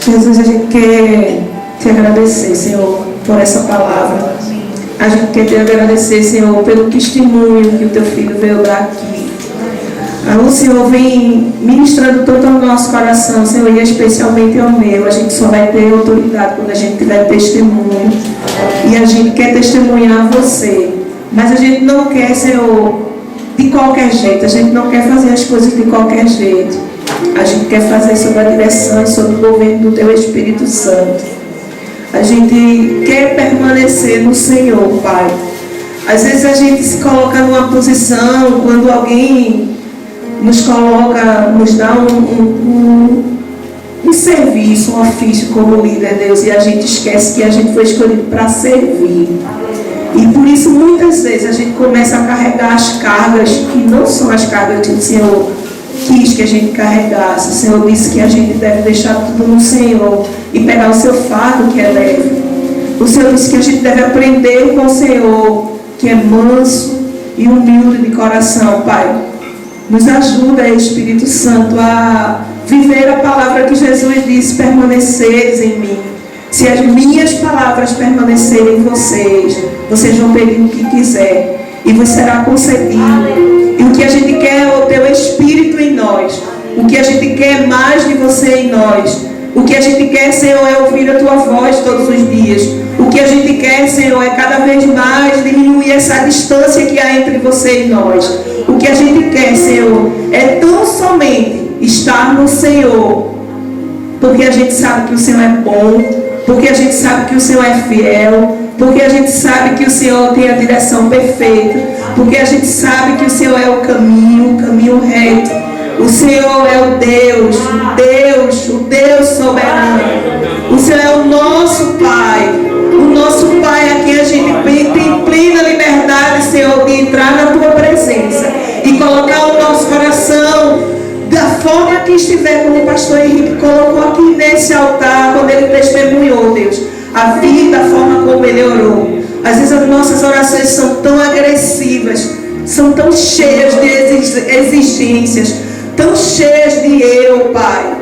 Jesus, a gente quer te agradecer, Senhor, por essa palavra. A gente quer te agradecer, Senhor, pelo testemunho que o teu filho veio dar aqui. O Senhor vem ministrando tanto ao nosso coração, Senhor, e especialmente ao meu. A gente só vai ter autoridade quando a gente tiver testemunho. E a gente quer testemunhar você. Mas a gente não quer, Senhor, de qualquer jeito. A gente não quer fazer as coisas de qualquer jeito. A gente quer fazer sob a direção e sob o governo do teu Espírito Santo. A gente quer permanecer no Senhor, Pai. Às vezes a gente se coloca numa posição, quando alguém nos coloca, nos dá um serviço, um ofício como líder, Deus, e a gente esquece que a gente foi escolhido para servir. E por isso muitas vezes a gente começa a carregar as cargas que não são as cargas que o Senhor quis que a gente carregasse. O Senhor disse que a gente deve deixar tudo no Senhor e pegar o seu fardo, que é leve. O Senhor disse que a gente deve aprender com o Senhor, que é manso e humilde de coração, Pai. Nos ajuda, Espírito Santo, a viver a palavra que Jesus disse: permaneceres em mim. Se as minhas palavras permanecerem em vocês, vocês vão pedir o que quiser e vos será concedido. E o que a gente quer é o teu Espírito em nós. O que a gente quer é mais de você em nós. O que a gente quer, Senhor, é ouvir a tua voz todos os dias. O que a gente quer, Senhor, é cada vez mais diminuir essa distância que há entre você e nós. O que a gente quer, Senhor, é tão somente estar no Senhor, porque a gente sabe que o Senhor é bom, porque a gente sabe que o Senhor é fiel, porque a gente sabe que o Senhor tem a direção perfeita, porque a gente sabe que o Senhor é o caminho reto. O Senhor é o Deus soberano. O Senhor é o nosso Pai a quem a gente tem plena liberdade, Senhor, de entrar na tua presença e colocar o nosso coração da forma que estiver, como o pastor Henrique colocou aqui nesse altar, quando ele testemunhou, Deus, a vida, da forma como ele orou. Às vezes as nossas orações são tão agressivas, são tão cheias de exigências, tão cheias de eu, Pai.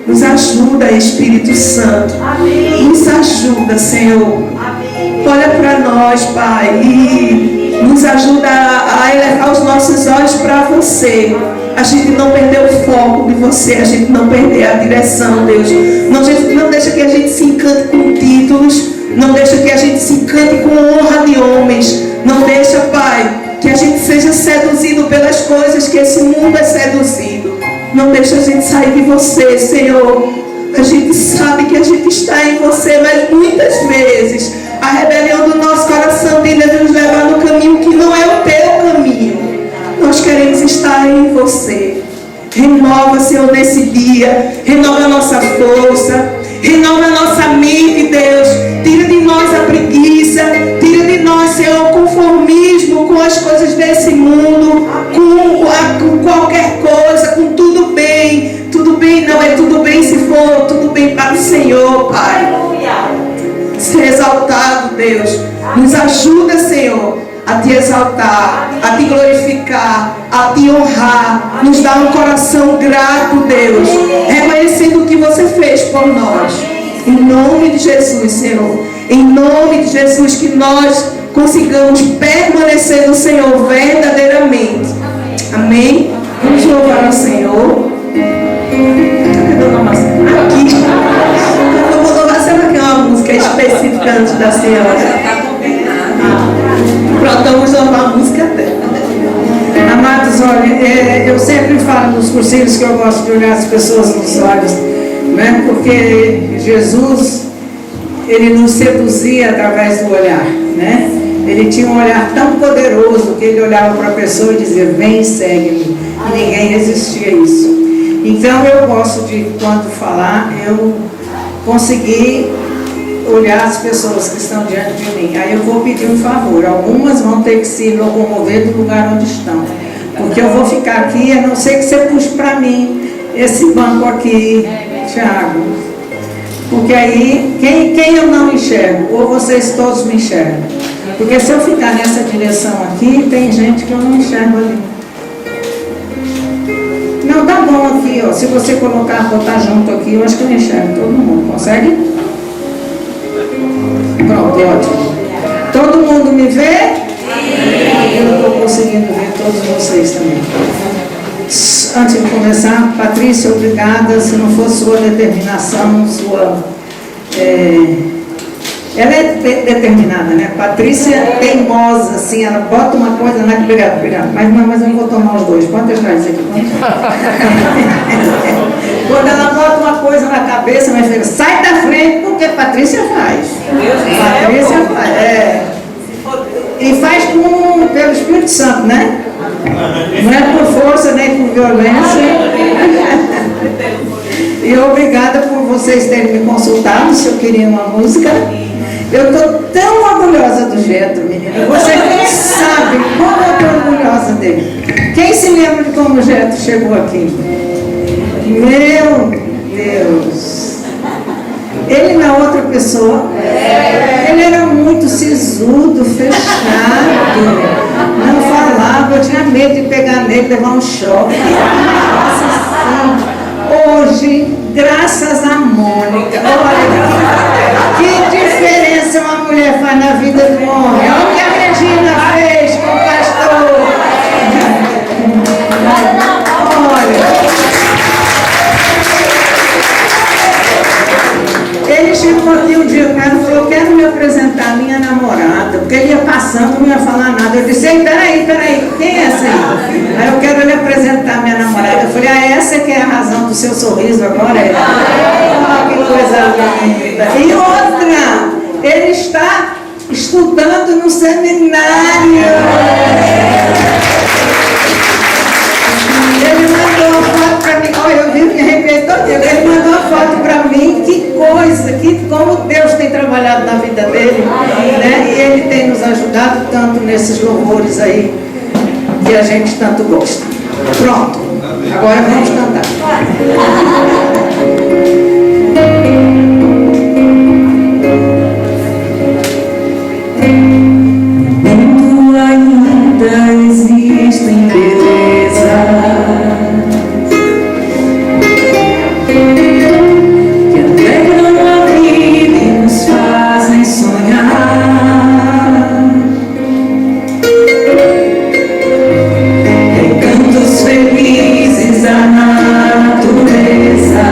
Nos ajuda, Espírito Santo. Amém. Nos ajuda, Senhor. Amém. Olha para nós, Pai, e nos ajuda a elevar os nossos olhos para você. A gente não perder o foco de você, a gente não perder a direção, Deus. Não deixa que a gente se encante com títulos, não deixa que a gente se encante com honra de homens. Não deixa, Pai, que a gente seja seduzido pelas coisas que esse mundo é seduzido. Não deixa a gente sair de você, Senhor. A gente sabe que a gente está em você, mas muitas vezes a rebelião do nosso coração tende a nos levar no caminho que não é o teu caminho. Nós queremos estar em você. Renova, Senhor, nesse dia. Renova a nossa força. Renova a nossa mente, Deus. Tira de nós a preguiça. Tira de nós, Senhor, o conformismo com as coisas desse mundo. Com qualquer coisa, com tudo bem. Tudo bem não é tudo bem se for tudo bem para o Senhor, Pai. Ser exaltado, Deus. Nos ajuda, Senhor, a te exaltar, a te glorificar, a te honrar. Nos dá um coração grato, Deus, reconhecendo o que você fez por nós. Em nome de Jesus, Senhor. Em nome de Jesus, que nós consigamos permanecer no Senhor verdadeiramente. Amém? Vamos louvar ao Senhor. Aqui. Eu vou louvar, será que é uma música específica antes da senhora? Pronto, vamos louvar a música dela. Amados, olha, eu sempre falo nos cursinhos que eu gosto de olhar as pessoas nos olhos, né? Porque Jesus, ele nos seduzia através do olhar, né? Ele tinha um olhar tão poderoso que ele olhava para a pessoa e dizia: vem, segue-me. E ninguém resistia a isso. Então eu gosto de, quando falar, eu conseguir olhar as pessoas que estão diante de mim. Aí eu vou pedir um favor. Algumas vão ter que se locomover do lugar onde estão, porque eu vou ficar aqui, a não ser que você puxe para mim esse banco aqui, Thiago. Porque aí, quem eu não enxergo? Ou vocês todos me enxergam? Porque se eu ficar nessa direção aqui, tem gente que eu não enxergo ali. Não, tá bom aqui, ó. Se você colocar, botar junto aqui, eu acho que eu enxergo todo mundo. Consegue? Pronto, ótimo. Todo mundo me vê? Eu não estou conseguindo ver todos vocês também. Antes de começar, Patrícia, obrigada. Se não for sua determinação, ela é determinada, né? Patrícia é teimosa, assim, ela bota uma coisa na... Obrigado. Mas eu não vou tomar os dois. Pode deixar isso aqui. Quando ela bota uma coisa na cabeça, minha filha, sai da frente, porque Patrícia faz. Patrícia faz, E faz pelo Espírito Santo, né? Não é por força nem por violência. E obrigada por vocês terem me consultado se eu queria uma música. Eu estou tão orgulhosa do Getro, menina. Vocês não sabem como eu estou orgulhosa dele. Quem se lembra de como o Getro chegou aqui? Meu Deus! Ele na outra pessoa, ele era muito sisudo, fechado, não falava, eu tinha medo de pegar nele, levar um choque. Nossa, assim. Hoje, graças a Mônica, olha que diferença uma mulher faz na vida do homem. Olha o que a Regina fez com o pastor. Olha. Ele chegou aqui um dia, o cara falou, quero me apresentar a minha namorada, porque ele ia passando, não ia falar nada. Eu disse, ei, peraí, quem é essa aí? Aí eu quero lhe apresentar a minha namorada. Eu falei, essa que é a razão do seu sorriso agora? Que coisa linda. E outra, ele está estudando no seminário. Ele mandou uma foto para mim, olha, eu vi, me arrepiei todo dia. Ele mandou uma foto para mim, que coisa, como Deus tem trabalhado na vida dele, né? E ele tem nos ajudado tanto nesses louvores aí, que a gente tanto gosta. Pronto, agora vamos cantar. Quando ainda existem belezas que alegram a vida e nos fazem sonhar, recantos felizes da natureza.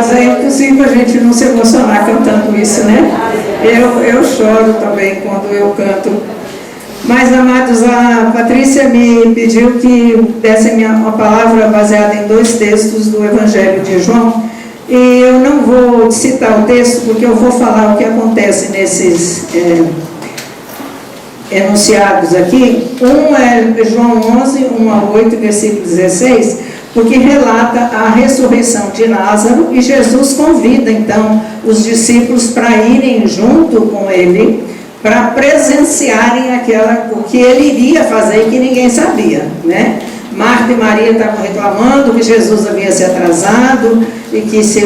Mas é impossível a gente não se emocionar cantando isso, né? Eu choro também quando eu canto. Mas, amados, a Patrícia me pediu que desse uma palavra baseada em 2 textos do Evangelho de João. E eu não vou citar o texto, porque eu vou falar o que acontece nesses enunciados aqui. Um é João 11, 1 a 8, versículo 16, porque relata a ressurreição de Lázaro, e Jesus convida, então, os discípulos para irem junto com ele, para presenciarem o que ele iria fazer e que ninguém sabia, né? Marta e Maria estavam reclamando que Jesus havia se atrasado e que se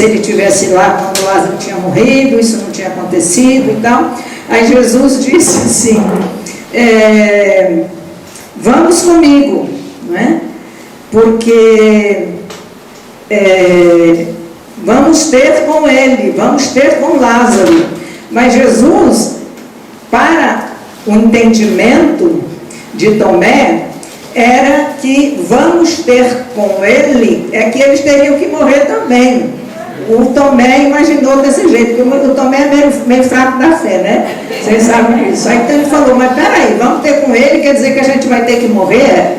ele tivesse lá quando Lázaro tinha morrido, isso não tinha acontecido e tal. Aí Jesus disse assim, vamos comigo, né? Porque vamos ter com ele, vamos ter com Lázaro. Mas Jesus, para o entendimento de Tomé, era que vamos ter com ele, é que eles teriam que morrer também. O Tomé imaginou desse jeito, porque o Tomé é meio fraco da fé, né? Vocês sabem disso. Aí então ele falou, mas peraí, vamos ter com ele, quer dizer que a gente vai ter que morrer?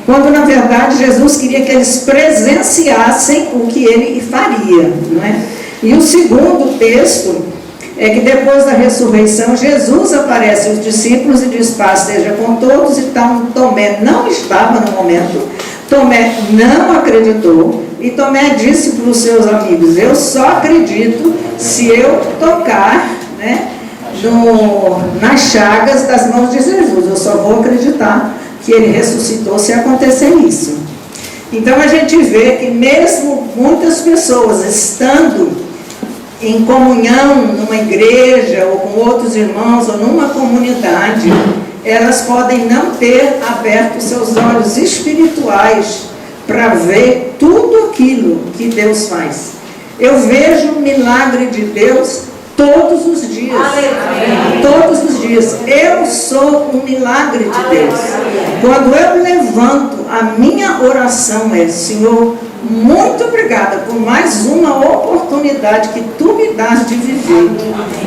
Quando na verdade Jesus queria que eles presenciassem o que ele faria, não é? E o segundo texto é que depois da ressurreição, Jesus aparece aos discípulos e diz, paz seja com todos. Então Tomé não estava no momento, Tomé não acreditou, e Tomé disse para os seus amigos, eu só acredito se eu tocar, né, nas chagas das mãos de Jesus, eu só vou acreditar que ele ressuscitou se acontecer isso. Então a gente vê que mesmo muitas pessoas estando em comunhão numa igreja ou com outros irmãos ou numa comunidade, elas podem não ter aberto seus olhos espirituais para ver tudo aquilo que Deus faz. Eu vejo o milagre de Deus todos os dias. Todos os dias. Eu sou um milagre de Deus. Quando eu levanto, a minha oração é, Senhor, muito obrigada por mais uma oportunidade que tu me dás de viver.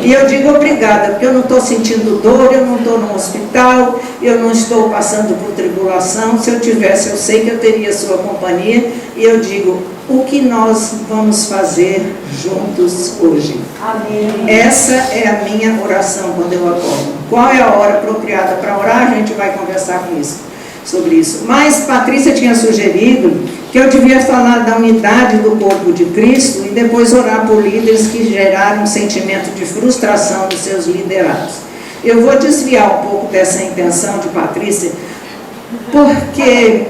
E eu digo obrigada, porque eu não estou sentindo dor, eu não estou no hospital, eu não estou passando por tribulação. Se eu tivesse, eu sei que eu teria sua companhia. E eu digo, o que nós vamos fazer juntos hoje? Amém. Essa é a minha oração quando eu acordo. Qual é a hora apropriada para orar? A gente vai conversar sobre isso. Mas Patrícia tinha sugerido que eu devia falar da unidade do corpo de Cristo e depois orar por líderes que geraram um sentimento de frustração dos seus liderados. Eu vou desviar um pouco dessa intenção de Patrícia, porque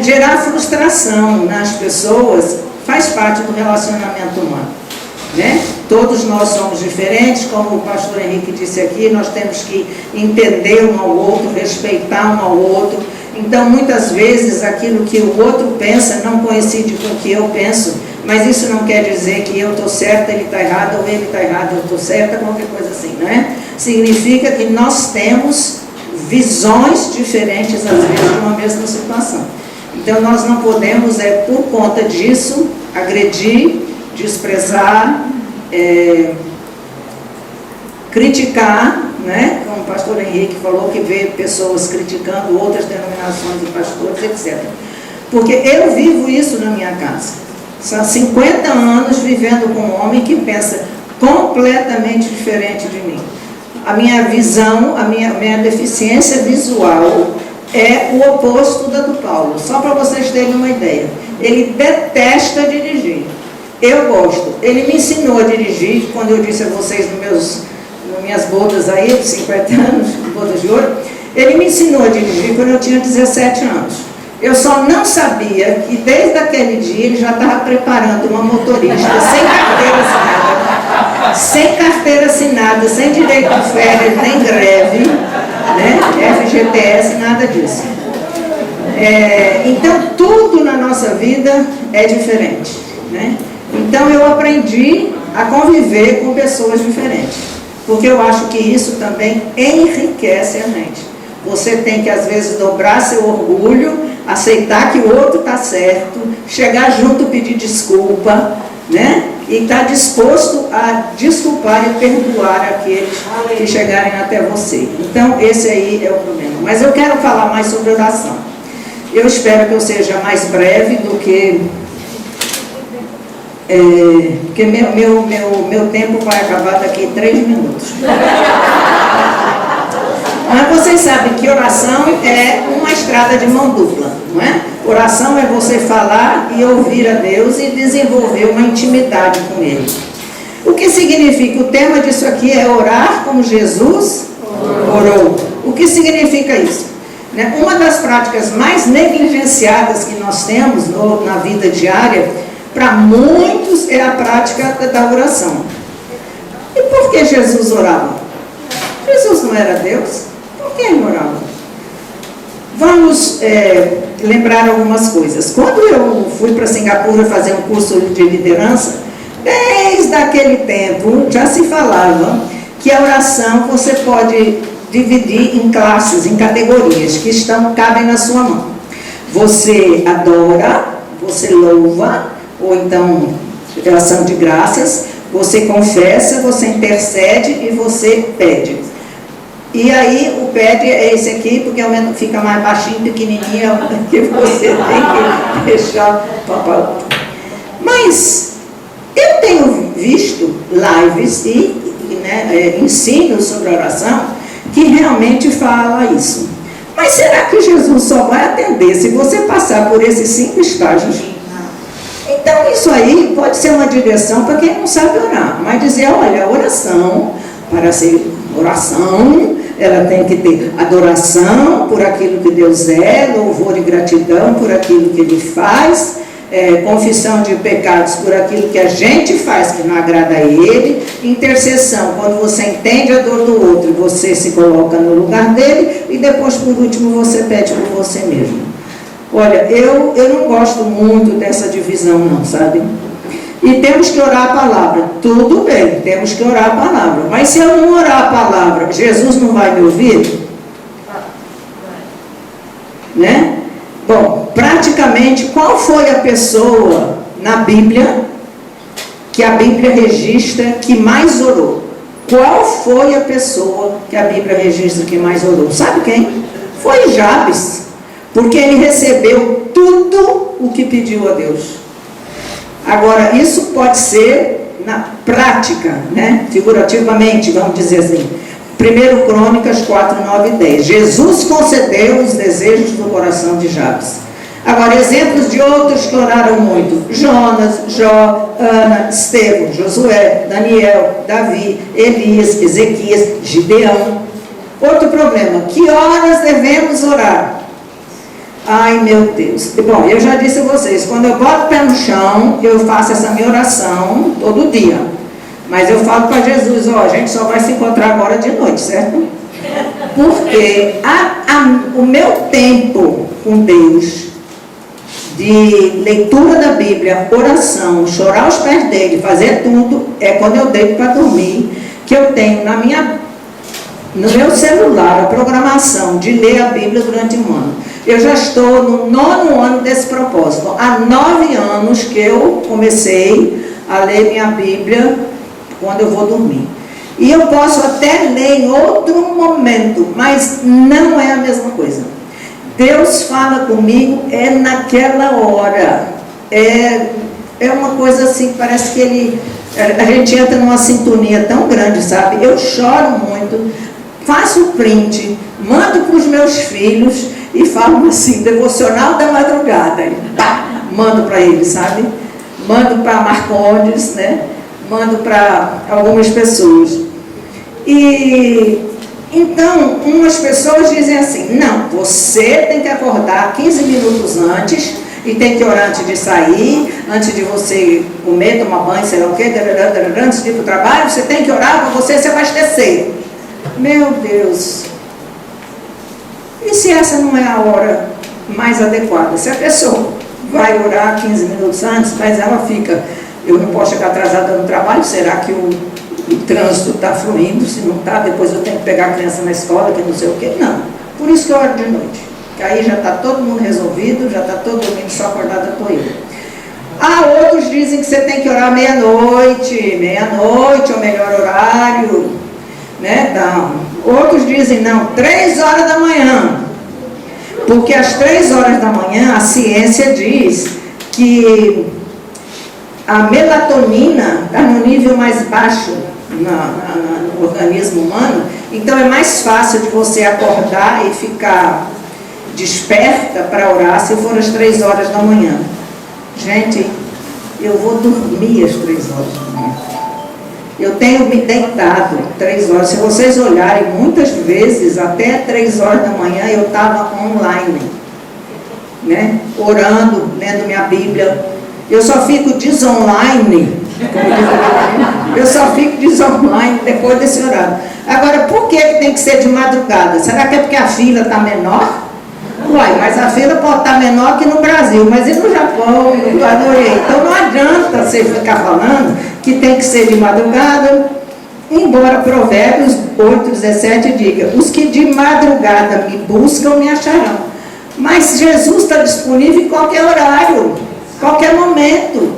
gerar frustração nas pessoas faz parte do relacionamento humano, né? Todos nós somos diferentes, como o pastor Henrique disse aqui, nós temos que entender um ao outro, respeitar um ao outro. Então, muitas vezes, aquilo que o outro pensa não coincide com o que eu penso, mas isso não quer dizer que eu estou certa, ele está errado, ou ele está errado, eu estou certa, qualquer coisa assim, não é? Significa que nós temos visões diferentes, às vezes, de uma mesma situação. Então, nós não podemos, por conta disso, agredir, desprezar, criticar, né? Como o pastor Henrique falou, que vê pessoas criticando outras denominações de pastores, etc. Porque eu vivo isso na minha casa. São 50 anos vivendo com um homem que pensa completamente diferente de mim. A minha visão, a minha deficiência visual é o oposto da do Paulo. Só para vocês terem uma ideia. Ele detesta dirigir. Eu gosto. Ele me ensinou a dirigir, quando eu disse a vocês nas minhas bodas aí, de 50 anos, bodas de ouro, ele me ensinou a dirigir quando eu tinha 17 anos. Eu só não sabia que desde aquele dia ele já estava preparando uma motorista sem carteira assinada, sem direito de férias, nem greve, né? FGTS, nada disso. Então, tudo na nossa vida é diferente, né? Então, eu aprendi a conviver com pessoas diferentes, porque eu acho que isso também enriquece a gente. Você tem que, às vezes, dobrar seu orgulho, aceitar que o outro está certo, chegar junto, pedir desculpa, né? E está disposto a desculpar e perdoar aqueles que chegarem até você. Então, esse aí é o problema. Mas eu quero falar mais sobre oração. Eu espero que eu seja mais breve do que... porque meu tempo vai acabar daqui a 3 minutos. Mas vocês sabem que oração é uma estrada de mão dupla, não é? Oração é você falar e ouvir a Deus e desenvolver uma intimidade com Ele. O que significa? O tema disso aqui é orar como Jesus orou. O que significa isso? Uma das práticas mais negligenciadas que nós temos na vida diária, para muitos, é a prática da oração. E por que Jesus orava? Jesus não era Deus? Por que ele orava? Vamos lembrar algumas coisas. Quando eu fui para Singapura fazer um curso de liderança, desde aquele tempo já se falava que a oração você pode dividir em classes, em categorias que cabem na sua mão. Você adora, você louva, ou então oração de graças, você confessa, você intercede e você pede. E aí o pede é esse aqui, porque fica mais baixinho, pequenininho, que você tem que deixar. Mas eu tenho visto lives e ensinos sobre oração que realmente fala isso. Mas será que Jesus só vai atender se você passar por esses 5 estágios? Então isso aí pode ser uma direção para quem não sabe orar. Mas dizer, olha, oração, para ser oração, ela tem que ter adoração por aquilo que Deus é, louvor e gratidão por aquilo que Ele faz, confissão de pecados por aquilo que a gente faz que não agrada a Ele, intercessão, quando você entende a dor do outro, você se coloca no lugar dele, e depois, por último, você pede por você mesmo. Olha, eu não gosto muito dessa divisão não, sabe? E temos que orar a palavra. Tudo bem, temos que orar a palavra. Mas se eu não orar a palavra, Jesus não vai me ouvir? Né? Bom, praticamente, qual foi a pessoa na Bíblia, que a Bíblia registra, que mais orou? Qual foi a pessoa que a Bíblia registra que mais orou? Sabe quem? Foi Jabes. Porque ele recebeu tudo o que pediu a Deus. Agora, isso pode ser na prática, né? Figurativamente, vamos dizer assim. 1 Crônicas 4, 9 e 10. Jesus concedeu os desejos do coração de Jabes. Agora, exemplos de outros que oraram muito: Jonas, Jó, Ana, Estevão, Josué, Daniel, Davi, Elias, Ezequias, Gideão. Outro problema: que horas devemos orar? Ai, meu Deus. Bom, eu já disse a vocês, quando eu boto o pé no chão, eu faço essa minha oração todo dia. Mas eu falo para Jesus, a gente só vai se encontrar agora de noite, certo? Porque o meu tempo com Deus, de leitura da Bíblia, oração, chorar aos pés dele, fazer tudo, é quando eu deito para dormir, que eu tenho no meu celular a programação de ler a Bíblia durante um ano. Eu já estou no 9º ano desse propósito. Há 9 anos que eu comecei a ler minha Bíblia quando eu vou dormir. E eu posso até ler em outro momento, mas não é a mesma coisa. Deus fala comigo naquela hora. É uma coisa assim, parece que a gente entra numa sintonia tão grande, sabe? Eu choro muito, faço print, mando para os meus filhos e falo assim, devocional da madrugada. E pá, mando para eles, sabe? Mando para Marcondes, né? Mando para algumas pessoas. E então, umas pessoas dizem assim, não, você tem que acordar 15 minutos antes e tem que orar antes de sair, antes de você comer, tomar banho, sei lá o quê, antes de ir para o trabalho, você tem que orar para você se abastecer. Meu Deus! E se essa não é a hora mais adequada? Se a pessoa vai orar 15 minutos antes, mas ela fica, eu não posso chegar atrasada no trabalho, será que o trânsito está fluindo? Se não está, depois eu tenho que pegar a criança na escola, que não sei o quê. Não, por isso que eu oro de noite, que aí já está todo mundo resolvido, já está todo mundo só acordado, estou eu. Há outros que dizem que você tem que orar meia-noite, é o melhor horário, né? Então, outros dizem, não, 3 horas da manhã, porque às 3 horas da manhã a ciência diz que a melatonina está no nível mais baixo no organismo humano, então é mais fácil de você acordar e ficar desperta para orar se for às 3 horas da manhã. Gente, eu vou dormir às 3 horas da manhã. Eu tenho me deitado 3 horas. Se vocês olharem, muitas vezes, até 3 horas da manhã, eu estava online, né? Orando, lendo minha Bíblia. Eu só fico desonline, eu só fico desonline depois desse horário. Agora, por que tem que ser de madrugada? Será que é porque a fila está menor? Uai, mas a fila pode estar menor que no Brasil, mas e no Japão, e no Adorei. Então não adianta você ficar falando que tem que ser de madrugada, embora Provérbios 8:17 diga, os que de madrugada me buscam me acharão. Mas Jesus está disponível em qualquer horário, qualquer momento,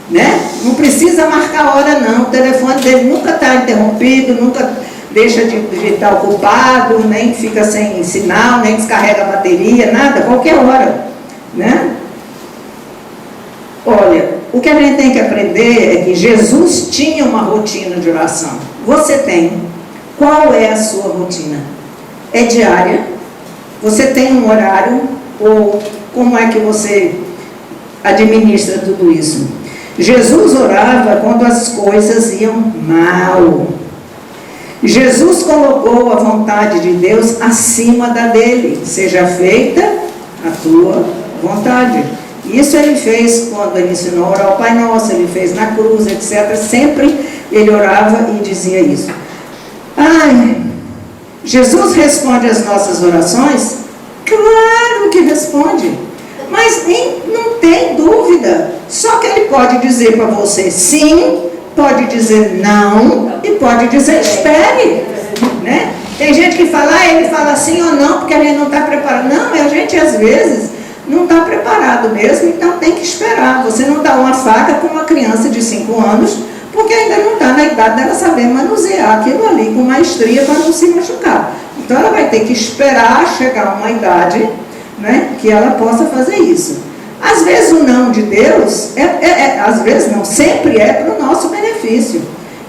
né? Não precisa marcar hora não, o telefone dele nunca está interrompido, nunca deixa de estar ocupado, nem fica sem sinal, nem descarrega a bateria, nada, qualquer hora, né? Olha, o que a gente tem que aprender é que Jesus tinha uma rotina de oração. Você tem. Qual é a sua rotina? É diária? Você tem um horário? Ou como é que você administra tudo isso? Jesus orava quando as coisas iam mal. Jesus colocou a vontade de Deus acima da dele. Seja feita a tua vontade. Isso ele fez quando ele ensinou a orar ao Pai Nosso, ele fez na cruz, etc. Sempre ele orava e dizia isso. Ai, Jesus responde às nossas orações? Claro que responde. Mas não tem dúvida. Só que ele pode dizer para você sim, pode dizer não e pode dizer espere, né? Tem gente que fala, ele fala sim ou não porque a gente não está preparado. Não, a gente às vezes não está preparado mesmo, então tem que esperar. Você não dá uma faca para uma criança de 5 anos porque ainda não está na idade dela saber manusear aquilo ali com maestria para não se machucar. Então ela vai ter que esperar chegar a uma idade, né, que ela possa fazer isso. Às vezes o não de Deus, às vezes não, sempre é para o nosso benefício.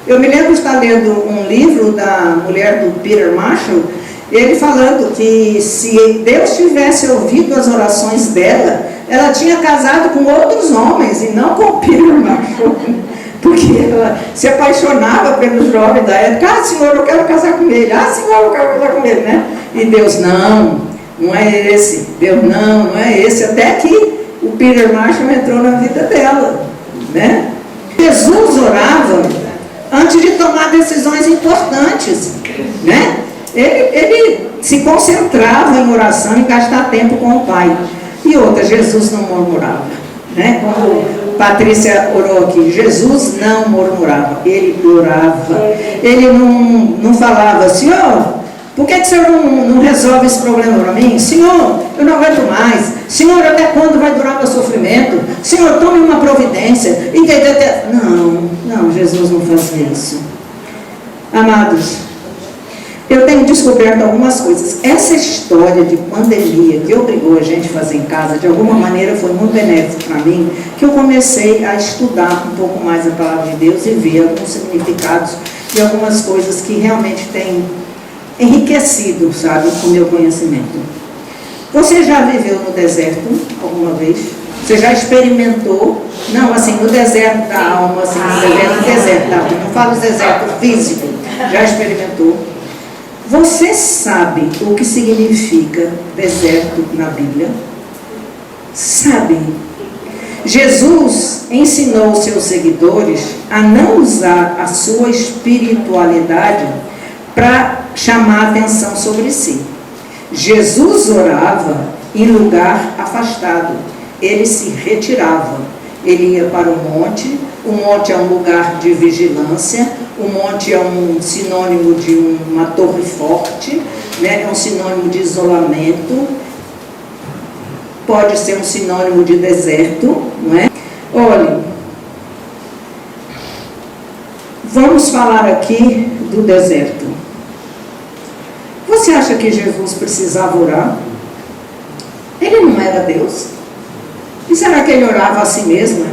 Eu me lembro de estar lendo um livro da mulher do Peter Marshall, ele falando que se Deus tivesse ouvido as orações dela, ela tinha casado com outros homens e não com o Peter Marshall, porque ela se apaixonava pelo jovem da época. Senhor, eu quero casar com ele. Senhor, eu quero casar com ele, né? E Deus, não é esse. Deus, não é esse. Até que o Peter Marshall entrou na vida dela, né? Jesus orava antes de tomar decisões importantes, né? Ele se concentrava em oração e gastar tempo com o Pai. E outra, Jesus não murmurava, né? Como Patrícia orou aqui, Jesus não murmurava, ele orava. Ele não falava, Senhor, por que o Senhor não resolve esse problema para mim? Senhor, eu não aguento mais. Senhor, até quando vai durar meu sofrimento? Senhor, tome uma providência. Não, Jesus não fazia isso. Amados, eu tenho descoberto algumas coisas. Essa história de pandemia que obrigou a gente a fazer em casa, de alguma maneira foi muito benéfico para mim, que eu comecei a estudar um pouco mais a palavra de Deus e ver alguns significados de algumas coisas que realmente têm enriquecido, sabe, o meu conhecimento. Você já viveu no deserto alguma vez? Você já experimentou? Não, assim, no deserto da alma, assim, no deserto da alma. Não falo deserto físico. Já experimentou? Você sabe o que significa deserto na Bíblia? Sabe? Jesus ensinou seus seguidores a não usar a sua espiritualidade para chamar a atenção sobre si. Jesus orava em lugar afastado. Ele se retirava. Ele ia para o monte. O monte é um lugar de vigilância. O monte é um sinônimo de uma torre forte, né? É um sinônimo de isolamento. Pode ser um sinônimo de deserto, não é? Olhe, Vamos falar aqui do deserto. Você acha que Jesus precisava orar? Ele não era Deus? E será que ele orava a si mesmo?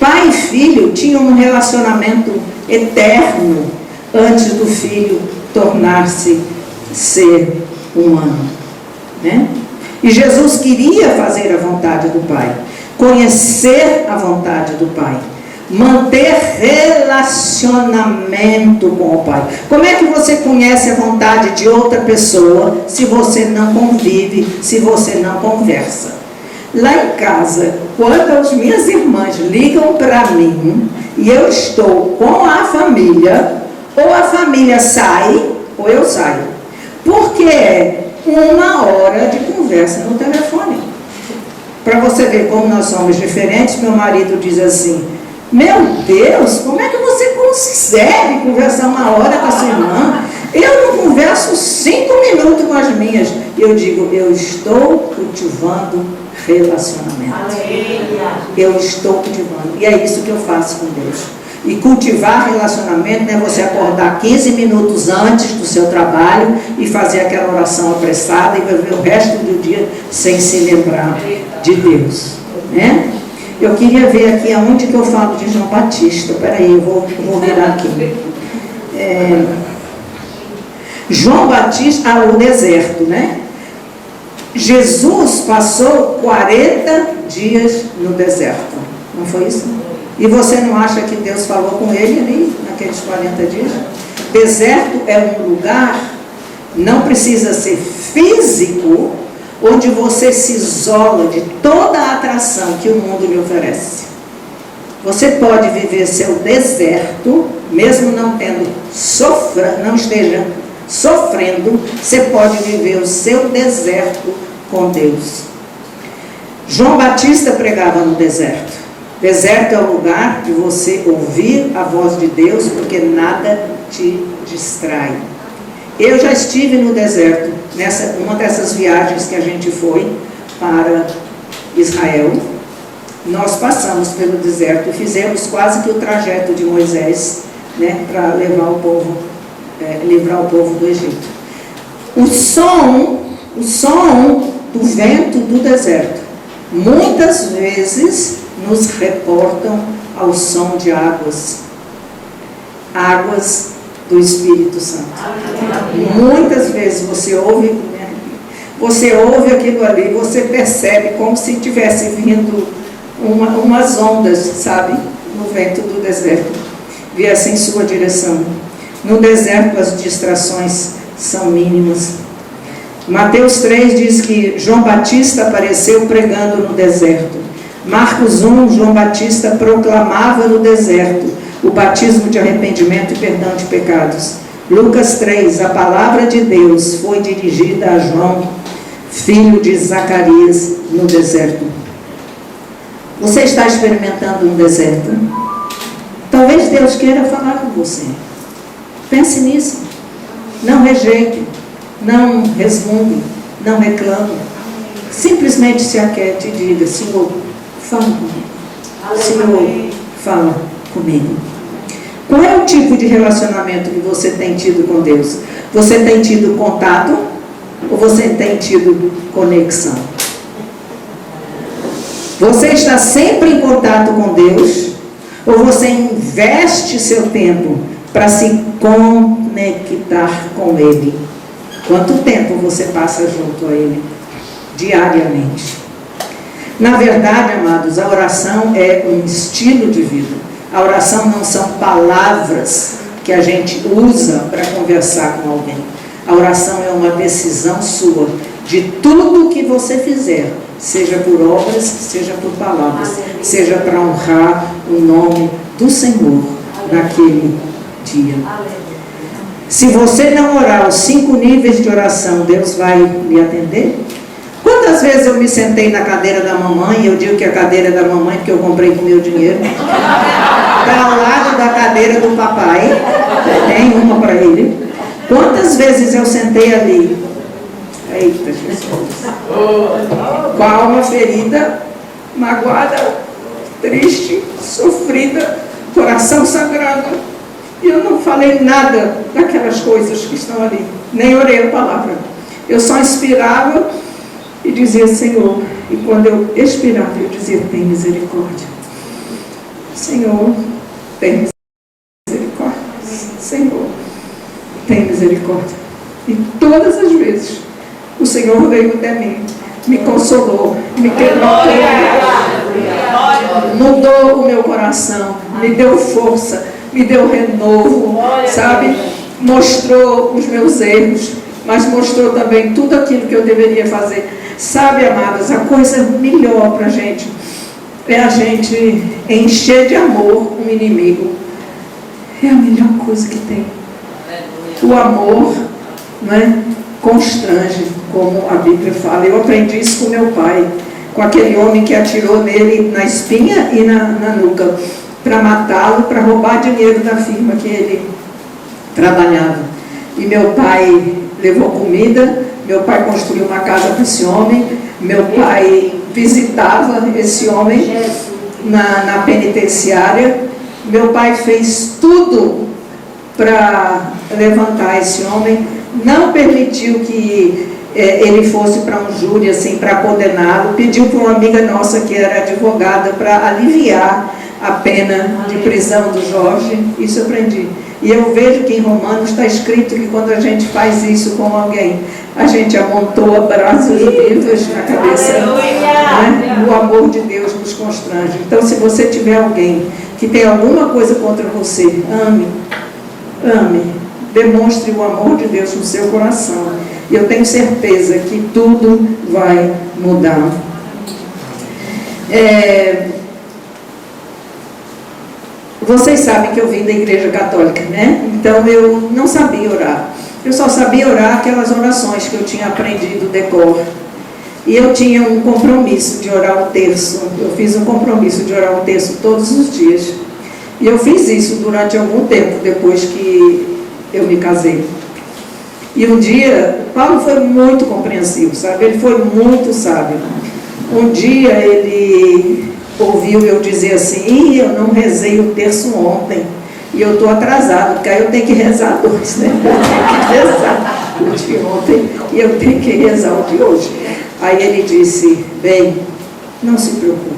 Pai e filho tinham um relacionamento eterno antes do filho tornar-se ser humano, né? E Jesus queria fazer a vontade do Pai, conhecer a vontade do Pai, manter relacionamento com o Pai. Como é que você conhece a vontade de outra pessoa se você não convive, se você não conversa? Lá em casa, quando as minhas irmãs ligam para mim e eu estou com a família, ou a família sai, ou eu saio. Porque é 1 hora de conversa no telefone. Para você ver como nós somos diferentes, meu marido diz assim: meu Deus, como é que você consegue conversar 1 hora com a sua irmã? Eu não converso 5 minutos com as minhas. Eu digo, eu estou cultivando relacionamento. Eu estou cultivando. E é isso que eu faço com Deus. E cultivar relacionamento não é você acordar 15 minutos antes do seu trabalho e fazer aquela oração apressada e viver o resto do dia sem se lembrar de Deus, né? Eu queria ver aqui aonde que eu falo de João Batista. Peraí, eu vou virar aqui. João Batista, o deserto, né? Jesus passou 40 dias no deserto, não foi isso? E você não acha que Deus falou com ele ali, naqueles 40 dias? Deserto é um lugar, não precisa ser físico, onde você se isola de toda a atração que o mundo lhe oferece. Você pode viver seu deserto, mesmo não esteja sofrendo, você pode viver o seu deserto com Deus. João Batista pregava no deserto. Deserto é o lugar de você ouvir a voz de Deus, porque nada te distrai. Eu já estive no deserto, uma dessas viagens que a gente foi para Israel. Nós passamos pelo deserto e fizemos quase que o trajeto de Moisés, né, para livrar o povo do Egito. O som do vento do deserto muitas vezes nos reportam ao som de águas do Espírito Santo. Muitas vezes você ouve aquilo ali, você percebe como se tivesse vindo umas ondas, sabe, no vento do deserto, viesse em sua direção. No deserto as distrações são mínimas. Mateus 3 diz que João Batista apareceu pregando no deserto. Marcos 1, João Batista proclamava no deserto o batismo de arrependimento e perdão de pecados. Lucas 3, a palavra de Deus foi dirigida a João, filho de Zacarias, no deserto. Você está experimentando um deserto? Talvez Deus queira falar com você. Pense nisso. Não rejeite, não resmungue, não reclame. Simplesmente se aquiete e diga: Senhor, fala comigo. Senhor, fala comigo. Qual é o tipo de relacionamento que você tem tido com Deus? Você tem tido contato ou você tem tido conexão? Você está sempre em contato com Deus ou você investe seu tempo para se conectar com Ele? Quanto tempo você passa junto a Ele? Diariamente. Na verdade, amados, a oração é um estilo de vida. A oração não são palavras que a gente usa para conversar com alguém. A oração é uma decisão sua de tudo que você fizer, seja por obras, seja por palavras, seja para honrar o nome do Senhor naquele dia. Se você não orar os 5 níveis de oração, Deus vai lhe atender? Quantas vezes eu me sentei na cadeira da mamãe, e eu digo que a cadeira da mamãe, porque eu comprei com meu dinheiro, está ao lado da cadeira do papai, tem uma para ele. Quantas vezes eu sentei ali? Eita, Jesus. Com a alma ferida, magoada, triste, sofrida, coração sangrando. E eu não falei nada daquelas coisas que estão ali, nem orei a palavra. Eu só inspirava e dizia, Senhor. E quando eu expirava, eu dizia, tem misericórdia. Senhor, tem misericórdia. Senhor, tem misericórdia. E todas as vezes, o Senhor veio até mim, me consolou, me quebrantou, mudou o meu coração, me deu força, me deu renovo, sabe? Mostrou os meus erros, mas mostrou também tudo aquilo que eu deveria fazer. Sabe, amados, a coisa melhor para a gente é a gente encher de amor um inimigo. É a melhor coisa que tem. O amor, não é? Constrange, como a Bíblia fala. Eu aprendi isso com meu pai, com aquele homem que atirou nele na espinha e na nuca, para matá-lo, para roubar dinheiro da firma que ele trabalhava. E meu pai levou comida, meu pai construiu uma casa para esse homem, meu pai visitava esse homem na penitenciária, meu pai fez tudo para levantar esse homem, não permitiu que ele fosse para um júri assim, para condená-lo, pediu para uma amiga nossa que era advogada para aliviar a pena de prisão do Jorge. Isso eu aprendi. E eu vejo que em Romanos está escrito que quando a gente faz isso com alguém, a gente amontoa brasas vivas na cabeça, né? O amor de Deus nos constrange. Então, se você tiver alguém que tem alguma coisa contra você, ame, demonstre o amor de Deus no seu coração. E eu tenho certeza que tudo vai mudar. Vocês sabem que eu vim da igreja católica, né? Então eu não sabia orar. Eu só sabia orar aquelas orações que eu tinha aprendido decor. E eu tinha um compromisso de orar o terço. Eu fiz um compromisso de orar o terço todos os dias. E eu fiz isso durante algum tempo, depois que eu me casei. E um dia, Paulo foi muito compreensivo, sabe? Ele foi muito sábio. Um dia ele ouviu eu dizer assim, eu não rezei o terço ontem, e eu estou atrasado, porque aí eu tenho que rezar dois, né? Eu tenho que rezar o de ontem, e eu tenho que rezar o de hoje. Aí ele disse, bem, não se preocupe,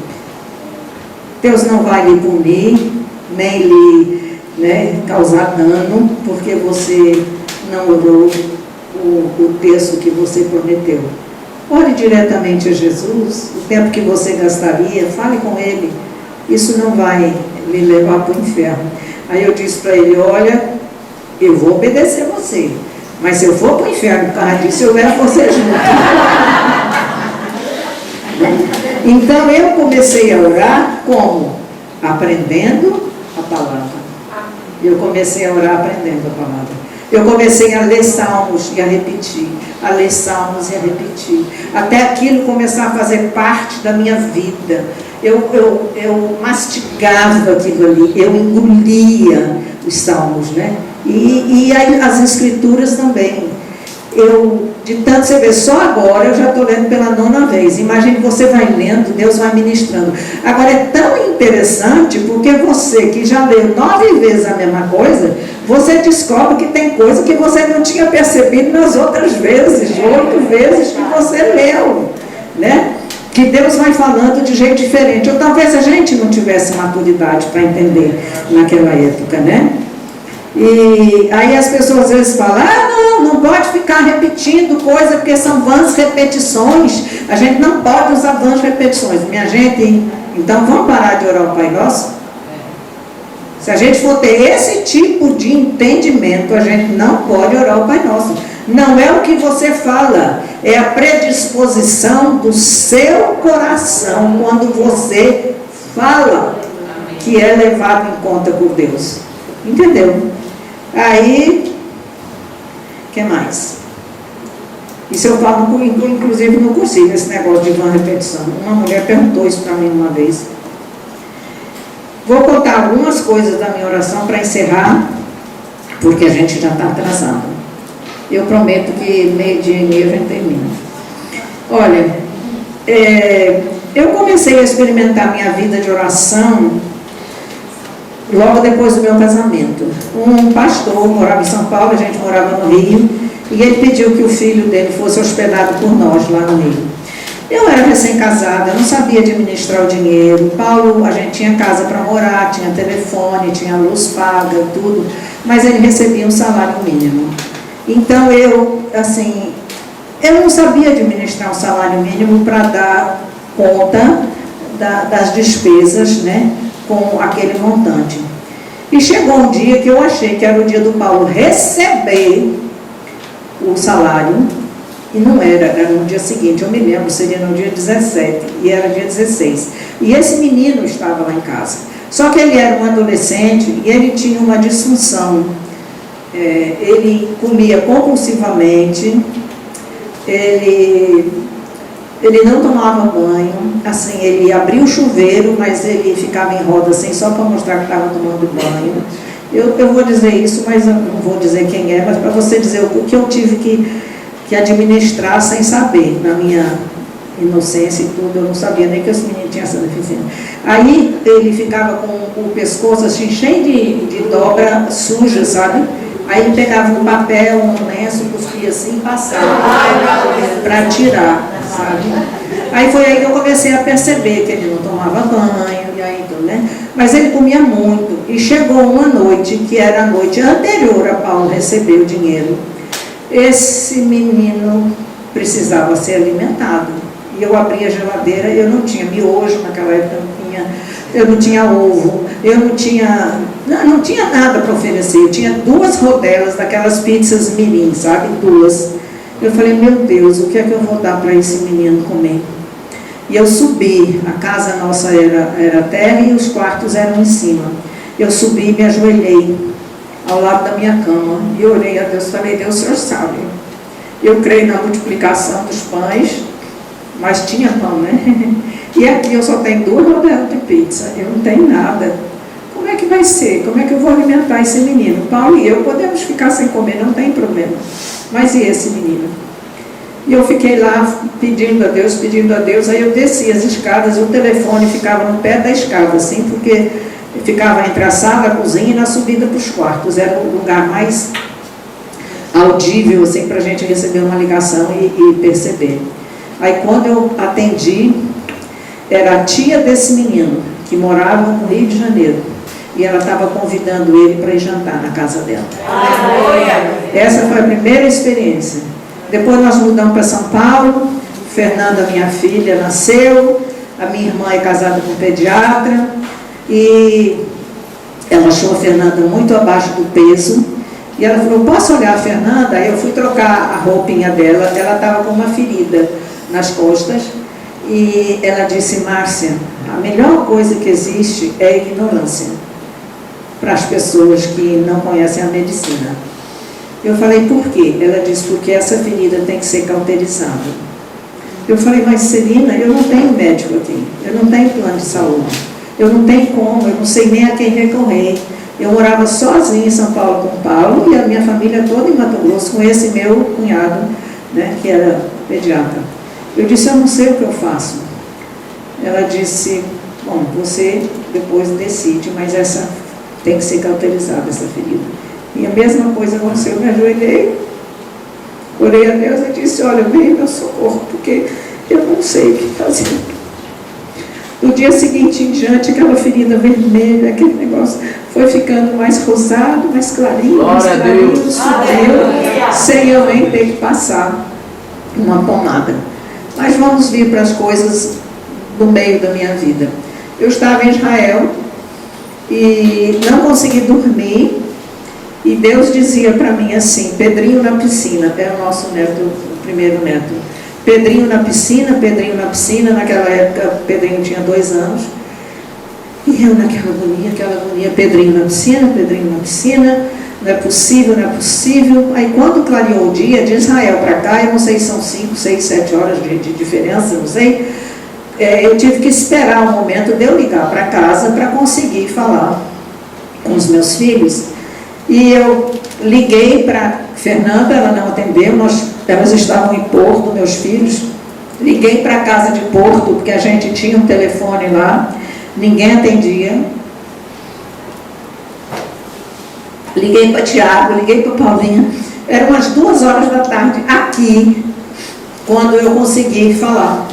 Deus não vai lhe punir, nem lhe, né, causar dano, porque você não orou o terço que você prometeu. Ore diretamente a Jesus, o tempo que você gastaria, fale com Ele, isso não vai me levar para o inferno. Aí eu disse para ele, olha, eu vou obedecer você, mas se eu for para o inferno por causa disso, eu levo você junto. Então eu comecei a orar como? Aprendendo a palavra. Eu comecei a orar aprendendo a palavra. Eu comecei a ler salmos e a repetir, a ler salmos e a repetir, até aquilo começar a fazer parte da minha vida. Eu mastigava aquilo ali, eu engolia os salmos, né? E as escrituras também. De tanto você ver, só agora eu já estou lendo pela 9ª vez. Imagine que você vai lendo, Deus vai ministrando. Agora é tão interessante, porque você que já leu 9 vezes a mesma coisa, você descobre que tem coisa que você não tinha percebido nas outras vezes, 8 vezes que você leu, né? Que Deus vai falando de jeito diferente. Ou talvez a gente não tivesse maturidade para entender naquela época, né? E aí as pessoas às vezes falam, não pode ficar repetindo coisa, porque são vãs repetições. A gente não pode usar vãs repetições. Minha gente, então vamos parar de orar o Pai Nosso? Se a gente for ter esse tipo de entendimento, a gente não pode orar o Pai Nosso. Não é o que você fala, é a predisposição do seu coração quando você fala, que é levado em conta por Deus. Entendeu? Aí, o que mais? Isso eu falo, inclusive, no cursinho, esse negócio de vã repetição. Uma mulher perguntou isso para mim uma vez. Vou contar algumas coisas da minha oração para encerrar, porque a gente já está atrasado. Eu prometo que 12:30 a gente termina. Olha, eu comecei a experimentar minha vida de oração logo depois do meu casamento. Um pastor morava em São Paulo, a gente morava no Rio, e ele pediu que o filho dele fosse hospedado por nós lá no Rio. Eu era recém-casada, não sabia administrar o dinheiro. Paulo, a gente tinha casa para morar, tinha telefone, tinha luz paga, tudo, mas ele recebia um salário mínimo. Então eu não sabia administrar um salário mínimo para dar conta das despesas, né, com aquele montante. E chegou um dia que eu achei que era o dia do Paulo receber o salário, e não era no dia seguinte, eu me lembro, seria no dia 17, e era dia 16. E esse menino estava lá em casa. Só que ele era um adolescente e ele tinha uma disfunção. Ele comia compulsivamente, ele não tomava banho, assim, ele abria o chuveiro, mas ele ficava em roda assim, só para mostrar que estava tomando banho. Eu vou dizer isso, mas eu não vou dizer quem é, mas para você dizer o que eu tive que administrar sem saber, na minha inocência e tudo, eu não sabia nem que esse menino tinha essa deficiência. Aí ele ficava com o pescoço assim, cheio de dobra suja, sabe? Aí ele pegava um papel, um lenço, cuspia assim e passava para tirar, sabe? Aí foi aí que eu comecei a perceber que ele não tomava banho, e aí tudo, né? Mas ele comia muito. E chegou uma noite, que era a noite anterior a Paulo receber o dinheiro. Esse menino precisava ser alimentado. E eu abri a geladeira, eu não tinha miojo naquela época, eu não tinha ovo, eu não tinha nada para oferecer. Eu tinha 2 rodelas daquelas pizzas mirim, sabe? 2. Eu falei, meu Deus, o que é que eu vou dar para esse menino comer? E eu subi, a casa nossa era terra e os quartos eram em cima. Eu subi e me ajoelhei ao lado da minha cama e orei a Deus, falei, Deus, o Senhor sabe. Eu creio na multiplicação dos pães, mas tinha pão, né? E aqui eu só tenho 2 rodelas de pizza, eu não tenho nada. Como é que vai ser? Como é que eu vou alimentar esse menino? Paulo e eu podemos ficar sem comer, não tem problema. Mas e esse menino? E eu fiquei lá pedindo a Deus, aí eu desci as escadas e o telefone ficava no pé da escada, assim, porque ficava entre a sala, a cozinha e na subida para os quartos. Era o lugar mais audível, assim, para a gente receber uma ligação e perceber. Aí quando eu atendi, era a tia desse menino, que morava no Rio de Janeiro. E ela estava convidando ele para ir jantar na casa dela. Essa foi a primeira experiência. Depois nós mudamos para São Paulo. Fernanda, minha filha, nasceu. A minha irmã é casada com um pediatra. E ela achou a Fernanda muito abaixo do peso. E ela falou, posso olhar a Fernanda? Aí eu fui trocar a roupinha dela. Ela estava com uma ferida nas costas. E ela disse, Márcia, a melhor coisa que existe é a ignorância para as pessoas que não conhecem a medicina. Eu falei, por quê? Ela disse, porque essa ferida tem que ser cauterizada. Eu falei, mas Celina, eu não tenho médico aqui, eu não tenho plano de saúde, eu não tenho como, eu não sei nem a quem recorrer. Eu morava sozinha em São Paulo com o Paulo e a minha família toda em Mato Grosso com esse meu cunhado, né, que era pediatra. Eu disse, eu não sei o que eu faço. Ela disse, bom, você depois decide, mas essa tem que ser cauterizada, essa ferida. E a mesma coisa aconteceu, eu me ajoelhei, orei a Deus e disse, olha, vem meu socorro, porque eu não sei o que fazer. No dia seguinte em diante, aquela ferida vermelha, aquele negócio, foi ficando mais rosado, mais clarinho, subiu, sem eu nem ter que passar uma pomada. Mas vamos vir para as coisas do meio da minha vida. Eu estava em Israel e não consegui dormir, e Deus dizia para mim assim, Pedrinho na piscina, era o nosso neto, o primeiro neto, Pedrinho na piscina, naquela época Pedrinho tinha 2 anos, e eu naquela agonia, Pedrinho na piscina, não é possível, aí quando clareou o dia, de Israel para cá, eu não sei se são 5, 6, 7 horas de diferença, não sei, eu tive que esperar um momento de eu ligar para casa para conseguir falar com os meus filhos. E eu liguei para Fernanda, ela não atendeu, elas estavam em Porto, meus filhos. Liguei para a casa de Porto, porque a gente tinha um telefone lá, ninguém atendia. liguei para Tiago, liguei para Paulinha. Eram umas 2 horas da tarde aqui, quando eu consegui falar.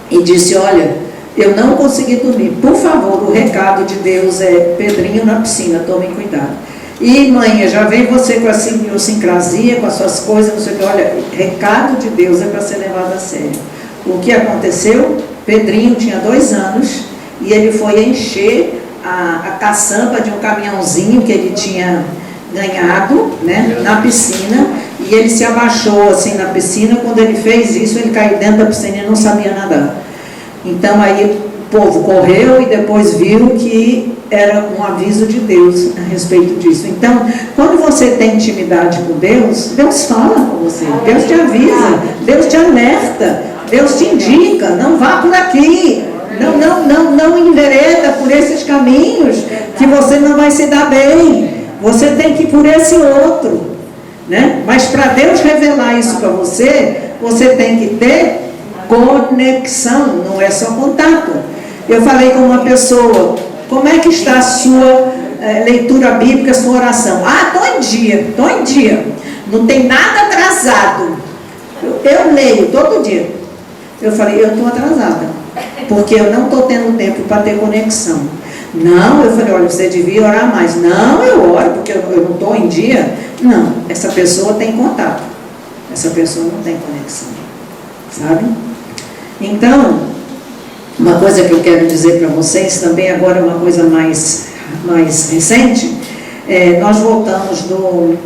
E disse, olha, eu não consegui dormir. Por favor, o recado de Deus é Pedrinho na piscina, tomem cuidado. E mãe, já vem você com a idiosincrasia, com as suas coisas, não sei o que. Olha, recado de Deus é para ser levado a sério. O que aconteceu? Pedrinho tinha 2 anos e ele foi encher a caçamba de um caminhãozinho que ele tinha ganhado, né, na piscina, e ele se abaixou assim na piscina. Quando ele fez isso, ele caiu dentro da piscina e não sabia nadar. Então aí o povo correu e depois viu que era um aviso de Deus a respeito disso. Então, quando você tem intimidade com Deus, Deus fala com você, Deus te avisa, Deus te alerta, Deus te indica, não vá por aqui, não envereda por esses caminhos que você não vai se dar bem, você tem que ir por esse outro, né? Mas para Deus revelar isso para você, você tem que ter conexão, não é só contato. Eu falei com uma pessoa, como é que está a sua leitura bíblica, a sua oração? Ah, estou em dia, não tem nada atrasado, eu leio todo dia. Eu falei, eu estou atrasada, porque eu não estou tendo tempo para ter conexão. Não, eu falei, olha, você devia orar mais. Não, eu oro, porque eu não estou em dia. Não, essa pessoa tem contato, essa pessoa não tem conexão, sabe? Então, uma coisa que eu quero dizer para vocês também, agora uma coisa mais recente, nós voltamos dos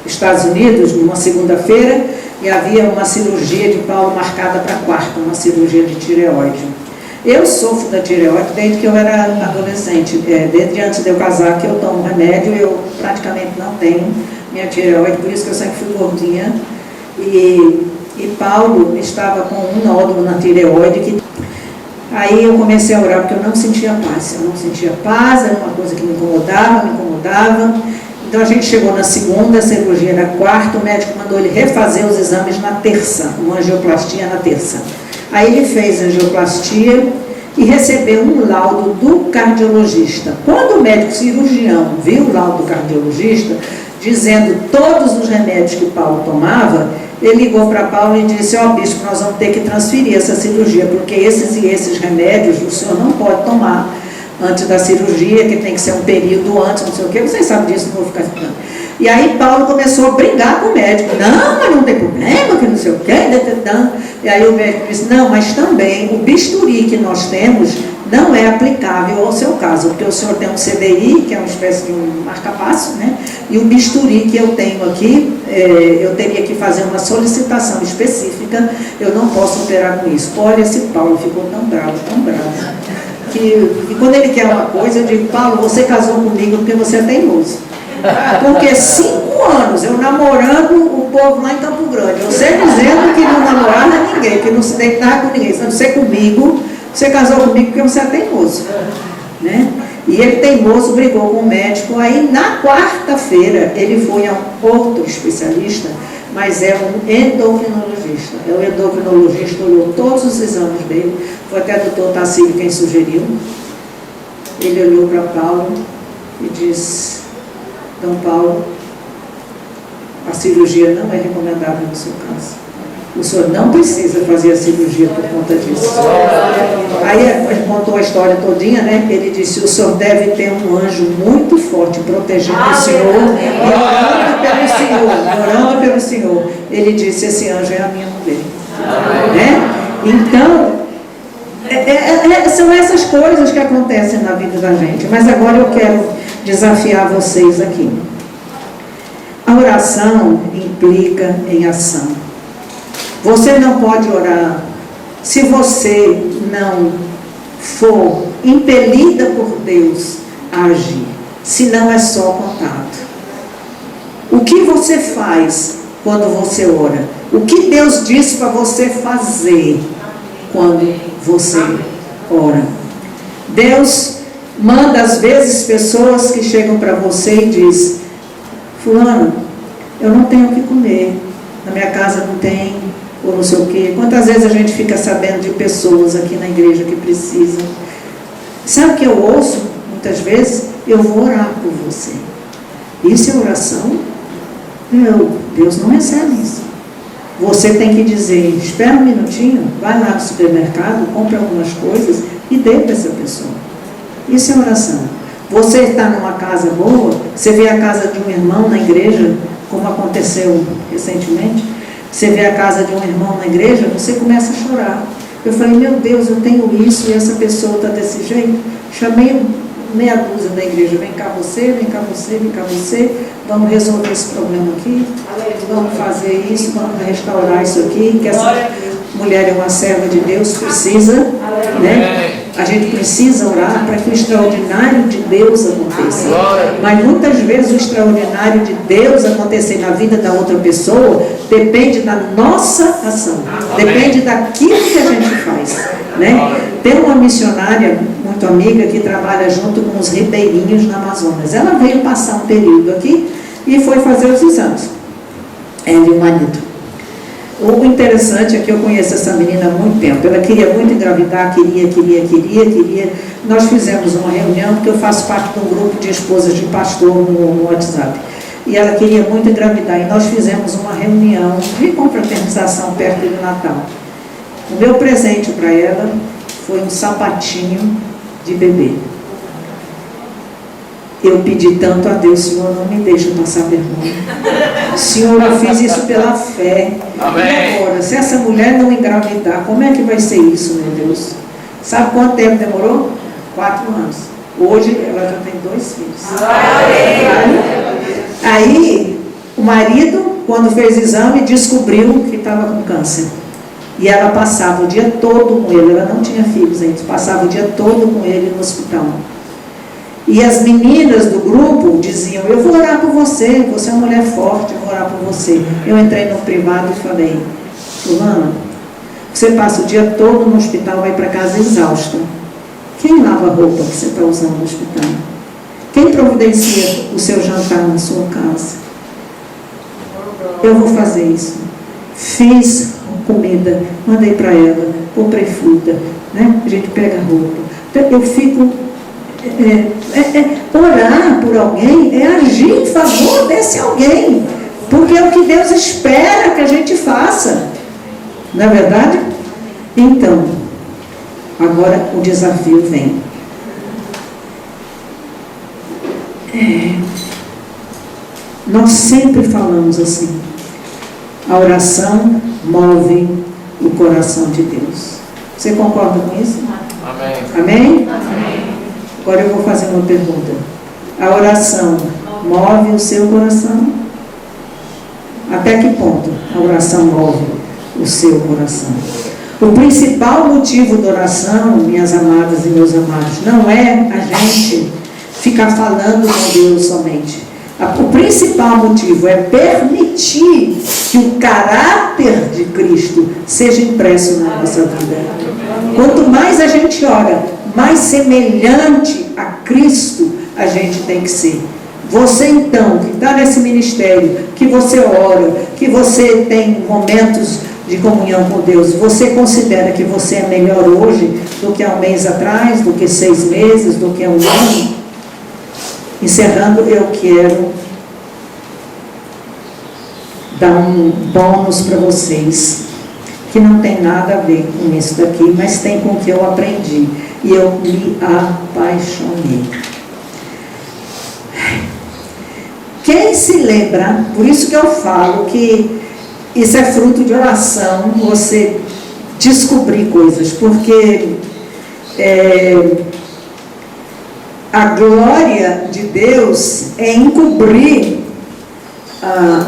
Estados Unidos numa segunda-feira e havia uma cirurgia de Paulo marcada para quarta, uma cirurgia de tireoide. Eu sofro da tireoide desde que eu era adolescente, desde antes de eu casar, que eu tomo remédio, eu praticamente não tenho minha tireoide, por isso que eu sempre fui gordinha. E Paulo estava com um nódulo na tireoide. Aí eu comecei a orar porque eu não sentia paz, era uma coisa que me incomodava. Então a gente chegou na segunda, a cirurgia na quarta, o médico mandou ele refazer os exames na terça, uma angioplastia na terça. Aí ele fez a angioplastia e recebeu um laudo do cardiologista. Quando o médico cirurgião viu o laudo do cardiologista, dizendo todos os remédios que Paulo tomava, ele ligou para Paulo e disse, ó bispo, nós vamos ter que transferir essa cirurgia, porque esses e esses remédios o senhor não pode tomar antes da cirurgia, que tem que ser um período antes, não sei o quê, vocês sabem disso, não vou ficar explicando. E aí Paulo começou a brigar com o médico, não, mas não tem problema, que não sei o quê, e aí o médico disse, não, mas também o bisturi que nós temos não é aplicável ao seu caso, porque o senhor tem um CDI, que é uma espécie de um marca-passo, né? E o bisturi que eu tenho aqui, eu teria que fazer uma solicitação específica, eu não posso operar com isso. Olha, esse Paulo ficou tão bravo, que quando ele quer uma coisa, eu digo, Paulo, você casou comigo porque você é teimoso. Porque 5 anos eu namorando o povo lá em Campo Grande, você dizendo que não namorava ninguém, que não se deitava com ninguém, se não ser comigo, você casou comigo porque você é teimoso, né? E ele teimoso brigou com o médico. Aí na quarta-feira ele foi a um outro especialista, mas é um endocrinologista. O endocrinologista olhou todos os exames dele, foi até o doutor Tassilo quem sugeriu. Ele olhou para Paulo e disse, então Paulo, a cirurgia não é recomendável no seu caso. O senhor não precisa fazer a cirurgia por conta disso. Aí ele contou a história todinha, né? Ele disse, o senhor deve ter um anjo muito forte protegendo o senhor e orando pelo senhor. Ele disse, esse anjo é a minha mulher. Né? Então, são essas coisas que acontecem na vida da gente. Mas agora eu quero desafiar vocês aqui. A oração implica em ação. Você não pode orar se você não for impelida por Deus a agir, se não é só contato. O que você faz quando você ora? O que Deus diz para você fazer quando você ora? Deus manda às vezes pessoas que chegam para você e diz, fulano, eu não tenho o que comer, na minha casa não tem, ou não sei o quê. Quantas vezes a gente fica sabendo de pessoas aqui na igreja que precisam? Sabe o que eu ouço muitas vezes? Eu vou orar por você. Isso é oração? Não, Deus não recebe isso. Você tem que dizer, espera um minutinho, vai lá no supermercado, compra algumas coisas e dê para essa pessoa. Isso é oração. Você está numa casa boa, você vê a casa de um irmão na igreja, como aconteceu recentemente, você vê a casa de um irmão na igreja, você começa a chorar. Eu falei, meu Deus, eu tenho isso e essa pessoa está desse jeito. Chamei meia dúzia da igreja, vem cá você, vem cá você, vem cá você, vamos resolver esse problema aqui, vamos fazer isso, vamos restaurar isso aqui, que essa mulher é uma serva de Deus, precisa, né? A gente precisa orar para que o extraordinário de Deus aconteça. Mas muitas vezes o extraordinário de Deus acontecer na vida da outra pessoa depende da nossa ação, depende daquilo que a gente faz, né? Tem uma missionária muito amiga que trabalha junto com os ribeirinhos na Amazonas. Ela veio passar um período aqui e foi fazer os exames. Ela e o marido. O interessante é que eu conheço essa menina há muito tempo. Ela queria muito engravidar, queria. Nós fizemos uma reunião, porque eu faço parte de um grupo de esposas de pastor no WhatsApp. E ela queria muito engravidar. E nós fizemos uma reunião de confraternização perto do Natal. O meu presente para ela foi um sapatinho de bebê. Eu pedi tanto a Deus, Senhor, não me deixa passar vergonha. Senhor, eu fiz isso pela fé. Amém. E agora, se essa mulher não engravidar, como é que vai ser isso, meu Deus? Sabe quanto tempo demorou? 4 anos. Hoje ela já tem 2 filhos. Aí, o marido, quando fez exame, descobriu que estava com câncer. E ela passava o dia todo com ele. Ela não tinha filhos ainda, passava o dia todo com ele no hospital. E as meninas do grupo diziam, eu vou orar por você, você é uma mulher forte, eu vou orar por você. Eu entrei no privado e falei, fulana, você passa o dia todo no hospital, vai para casa exausta. Quem lava a roupa que você está usando no hospital? Quem providencia o seu jantar na sua casa? Eu vou fazer isso. Fiz comida, mandei para ela, comprei fruta, né? A gente pega roupa. Então, eu fico... orar por alguém é agir em favor desse alguém, porque é o que Deus espera que a gente faça, não é verdade? Então, agora o desafio vem. Nós sempre falamos assim, a oração move o coração de Deus. Você concorda com isso? Amém. Amém? Amém. Agora eu vou fazer uma pergunta. A oração move o seu coração? Até que ponto a oração move o seu coração? O principal motivo da oração, minhas amadas e meus amados, não é a gente ficar falando com Deus somente. O principal motivo é permitir que o caráter de Cristo seja impresso na nossa vida. Quanto mais a gente ora, mais semelhante a Cristo a gente tem que ser. Você então, que está nesse ministério, que você ora, que você tem momentos de comunhão com Deus, você considera que você é melhor hoje do que há um mês atrás, do que 6 meses, do que há um ano? Encerrando, eu quero dar um bônus para vocês, que não tem nada a ver com isso daqui, mas tem com o que eu aprendi. E eu me apaixonei. Quem se lembra, por isso que eu falo que isso é fruto de oração, você descobrir coisas, porque a glória de Deus é encobrir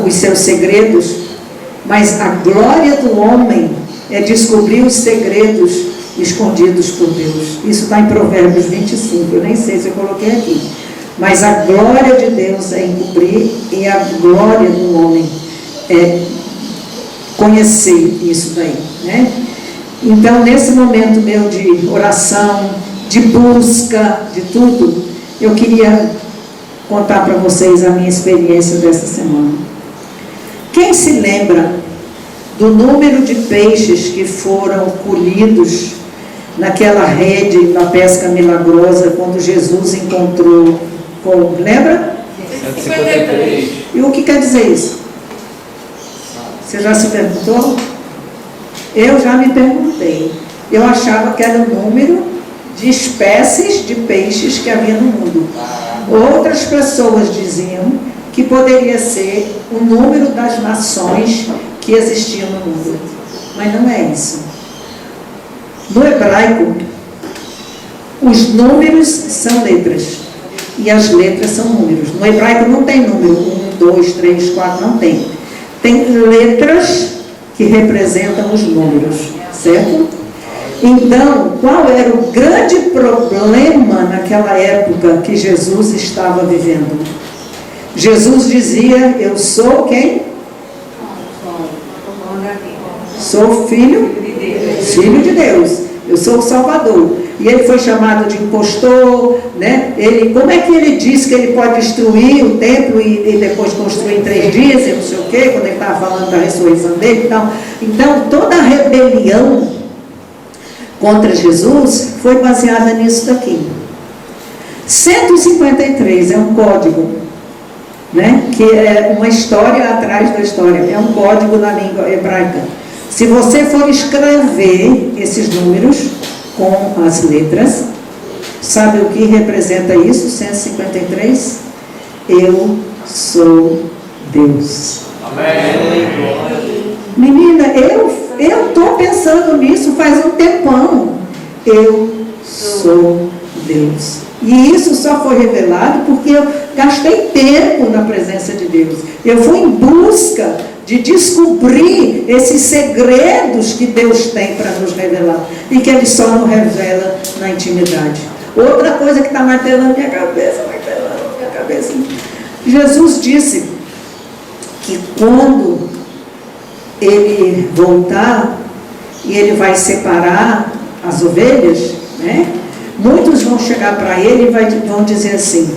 os seus segredos, mas a glória do homem é descobrir os segredos escondidos por Deus. Isso está em Provérbios 25, eu nem sei se eu coloquei aqui. Mas a glória de Deus é encobrir e a glória do homem é conhecer isso daí, né? Então, nesse momento meu de oração, de busca, de tudo, eu queria contar para vocês a minha experiência dessa semana. Quem se lembra do número de peixes que foram colhidos naquela rede, na pesca milagrosa, quando Jesus encontrou com... Lembra? 153. E o que quer dizer isso? Você já se perguntou? Eu já me perguntei. Eu achava que era o número de espécies de peixes que havia no mundo. Outras pessoas diziam que poderia ser o número das nações que existiam no mundo. Mas não é isso. No hebraico, os números são letras e as letras são números. No hebraico não tem número 1, 2, 3, 4, não tem. Tem letras que representam os números, certo? Então, qual era o grande problema naquela época que Jesus estava vivendo? Jesus dizia: eu sou quem? Sou filho de Deus. Eu sou o Salvador. E ele foi chamado de impostor, né? Como é que ele diz que ele pode destruir o templo e depois construir em 3 dias, e não sei o quê, quando ele estava falando da ressurreição dele e tal. Então, toda a rebelião contra Jesus foi baseada nisso daqui. 153 é um código, né? Que é uma história atrás da história. É um código na língua hebraica. Se você for escrever esses números com as letras, sabe o que representa isso? 153? Eu sou Deus. Amém. Menina, eu estou pensando nisso faz um tempão. Eu sou Deus. E isso só foi revelado porque eu gastei tempo na presença de Deus. Eu fui em busca de descobrir esses segredos que Deus tem para nos revelar e que Ele só nos revela na intimidade. Outra coisa que está martelando minha cabeça, Jesus disse que quando Ele voltar e Ele vai separar as ovelhas, né? Muitos vão chegar para Ele e vão dizer assim: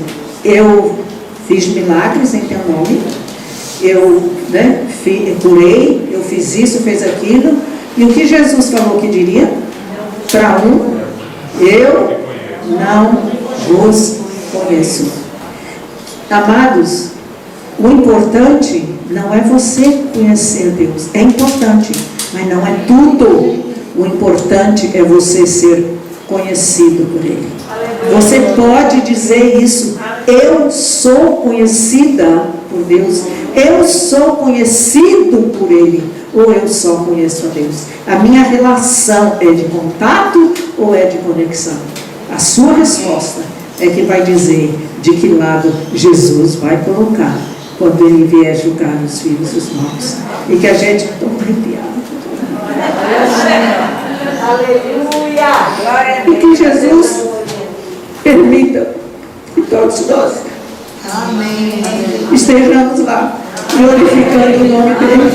eu fiz milagres em Teu nome, eu curei, eu fiz isso, fiz aquilo. E o que Jesus falou que diria? Para eu não vos conheço. Amados, o importante não é você conhecer Deus. É importante, mas não é tudo. O importante é você ser conhecido por Ele. Você pode dizer isso: eu sou conhecida por Deus, eu sou conhecido por Ele, ou eu só conheço a Deus. A minha relação é de contato ou é de conexão? A sua resposta é que vai dizer de que lado Jesus vai colocar quando Ele vier julgar os filhos dos mortos. E que a gente... Estou arrepiada. Aleluia! E que Jesus permita que todos nós estejamos lá glorificando o nome dele,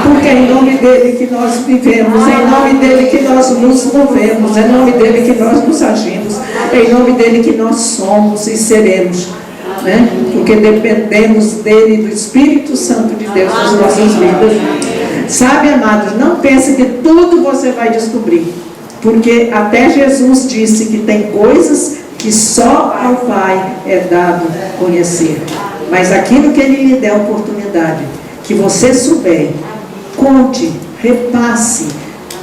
porque é em nome dele que nós vivemos, é em nome dele que nós nos movemos, é em nome dele que nós nos agimos, é em nome dele que nós somos e seremos, né? Porque dependemos dele, do Espírito Santo de Deus nas nossas vidas. Sabe, amados, não pense que tudo você vai descobrir, porque até Jesus disse que tem coisas que só ao Pai é dado conhecer. Mas aquilo que Ele lhe der a oportunidade, que você souber, conte, repasse,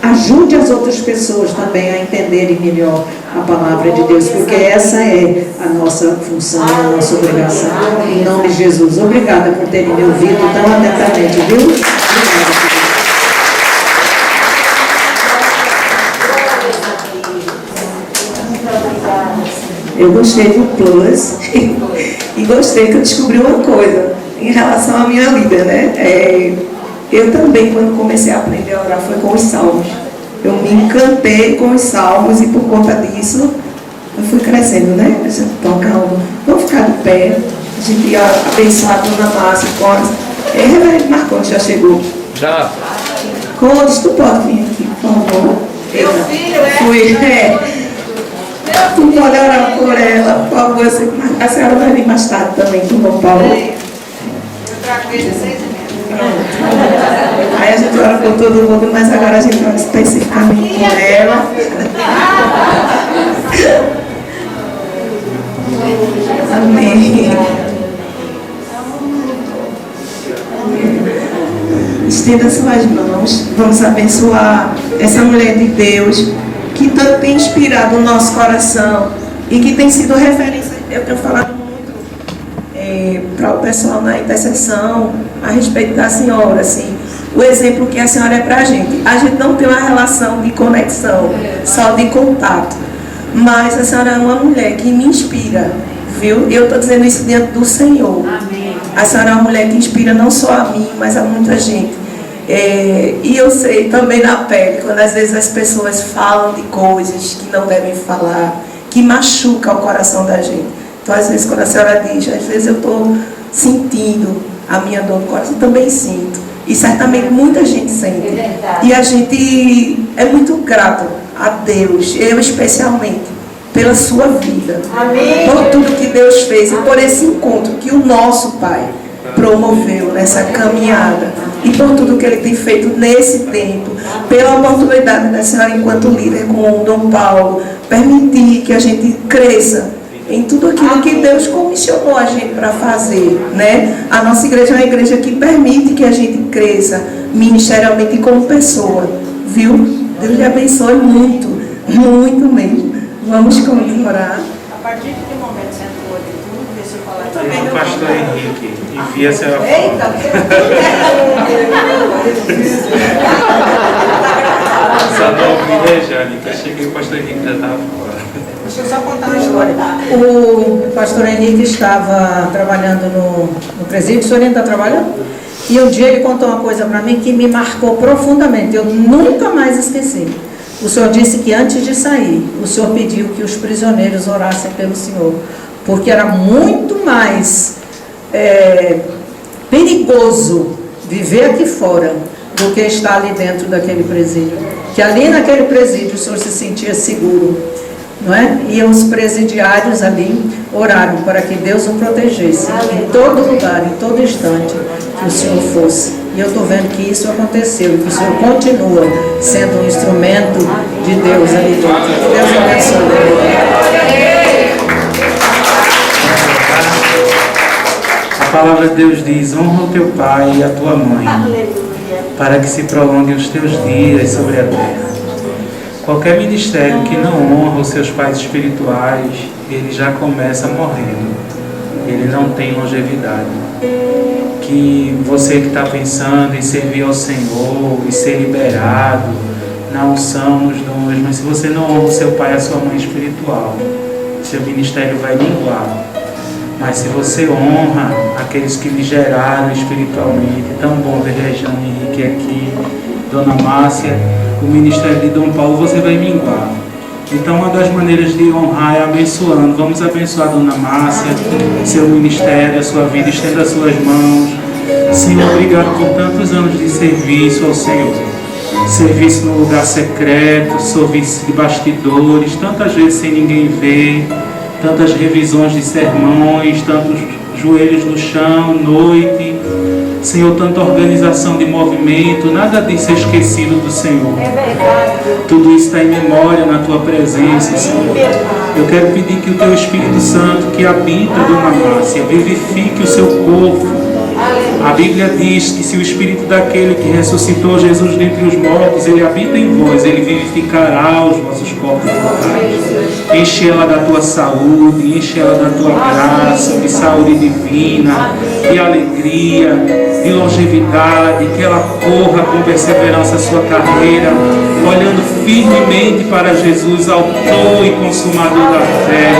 ajude as outras pessoas também a entenderem melhor a palavra de Deus, porque essa é a nossa função, a nossa obrigação. Em nome de Jesus. Obrigada por terem me ouvido tão atentamente, viu? Obrigada. Eu gostei do Plus e gostei que eu descobri uma coisa em relação à minha vida, né? Eu também, quando comecei a aprender a orar, foi com os salmos. Eu me encantei com os salmos e por conta disso eu fui crescendo, né? A gente toca vamos ficar de pé, a gente ia abençoar a dona Márcia, Condes. Reverendo Marcondes já chegou. Já. Condes, tu pode vir aqui, por favor? Meu filho Fui, tu pode orar por ela, por favor. A senhora vai vir mais tarde também com o Dom Paulo. Eu trago ele às 6h30. Aí a gente ora por todo mundo, mas agora a gente ora especificamente por ela. Amém. estenda suas mãos. Vamos abençoar essa mulher de Deus que tanto tem inspirado o nosso coração e que tem sido referência. Eu tenho falado muito para o pessoal na intercessão a respeito da senhora, assim, o exemplo que a senhora é para a gente. A gente não tem uma relação de conexão, só de contato, mas a senhora é uma mulher que me inspira, viu? Eu estou dizendo isso diante do Senhor. Amém. A senhora é uma mulher que inspira não só a mim, mas a muita gente. E eu sei também na pele, quando às vezes as pessoas falam de coisas que não devem falar, que machuca o coração da gente. Então, às vezes, quando a senhora diz, às vezes eu estou sentindo a minha dor no coração, eu também sinto. E certamente muita gente sente. E a gente é muito grato a Deus, eu especialmente, pela sua vida. Amém. Por tudo que Deus fez e por esse encontro que o nosso Pai promoveu nessa caminhada. E por tudo que Ele tem feito nesse tempo. Pela oportunidade da senhora, enquanto líder com o Dom Paulo, permitir que a gente cresça em tudo aquilo que Deus comissionou a gente para fazer, né? A nossa igreja é uma igreja que permite que a gente cresça ministerialmente e como pessoa, viu? Deus lhe abençoe muito, muito mesmo. Vamos orar. A partir de que momento você entrou ali? Tudo, deixa eu falar. Também o pastor Henrique envia essa... Eita! Essa nova Rejane, que eu cheguei, o pastor Henrique já estava fora. Deixa eu só contar uma história. O pastor Henrique estava trabalhando no presídio, o senhor ainda está trabalhando? E um dia ele contou uma coisa para mim que me marcou profundamente, eu nunca mais esqueci. O senhor disse que antes de sair, o senhor pediu que os prisioneiros orassem pelo senhor, porque era muito mais perigoso viver aqui fora do que estar ali dentro daquele presídio. Que ali naquele presídio o senhor se sentia seguro, não é? E os presidiários ali oraram para que Deus o protegesse em todo lugar, em todo instante que o senhor fosse. E eu estou vendo que isso aconteceu e que o senhor continua sendo um instrumento de Deus ali dentro. Que Deus abençoe. A palavra de Deus diz: honra o teu pai e a tua mãe, para que se prolonguem os teus dias sobre a terra. Qualquer ministério que não honra os seus pais espirituais, ele já começa morrendo. Ele não tem longevidade. Que você que está pensando em servir ao Senhor e ser liberado na unção, nos dons, mas se você não honra o seu pai e a sua mãe espiritual, seu ministério vai minguar. Mas se você honra aqueles que lhe geraram espiritualmente, tão bom ver Rejane Henrique aqui, Dona Márcia, o ministério de Dom Paulo, você vai minguar. Então, uma das maneiras de honrar é abençoando. Vamos abençoar a Dona Márcia, seu ministério, a sua vida, estenda as suas mãos. Senhor, obrigado por tantos anos de serviço ao Senhor. Serviço no lugar secreto, serviço de bastidores, tantas vezes sem ninguém ver, tantas revisões de sermões, tantos joelhos no chão, noite. Senhor, tanta organização de movimento, nada disso é esquecido do Senhor. É verdade. Tudo isso está em memória na Tua presença, Senhor. Eu quero pedir que o Teu Espírito Santo, que habita, Dona Márcia, vivifique o seu corpo. A Bíblia diz que se o Espírito daquele que ressuscitou Jesus dentre os mortos, ele habita em vós, ele vivificará os vossos corpos mortais. Enche ela da tua saúde, enche ela da tua graça, de saúde divina, de alegria, de longevidade, que ela corra com perseverança a sua carreira, olhando firmemente para Jesus, autor e consumador da fé.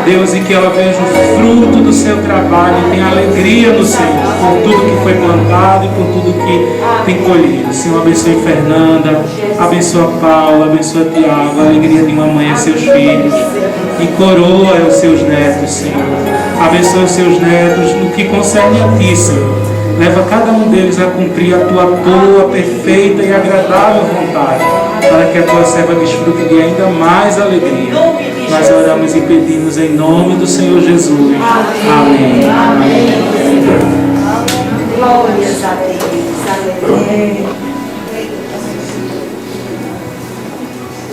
Deus, e que ela veja o fruto do seu trabalho, tenha alegria no Senhor, por tudo que foi plantado e por tudo que tem colhido. Senhor, abençoe Fernanda, abençoa Paula, abençoa Tiago, a alegria de uma mãe a seus filhos, e coroa os seus netos, Senhor. Abençoa os seus netos no que concerne a Ti, Senhor. Leva cada um deles a cumprir a Tua boa, perfeita e agradável vontade, para que a Tua serva desfrute de ainda mais alegria. Nós oramos e pedimos em nome do Senhor Jesus. Amém. Amém.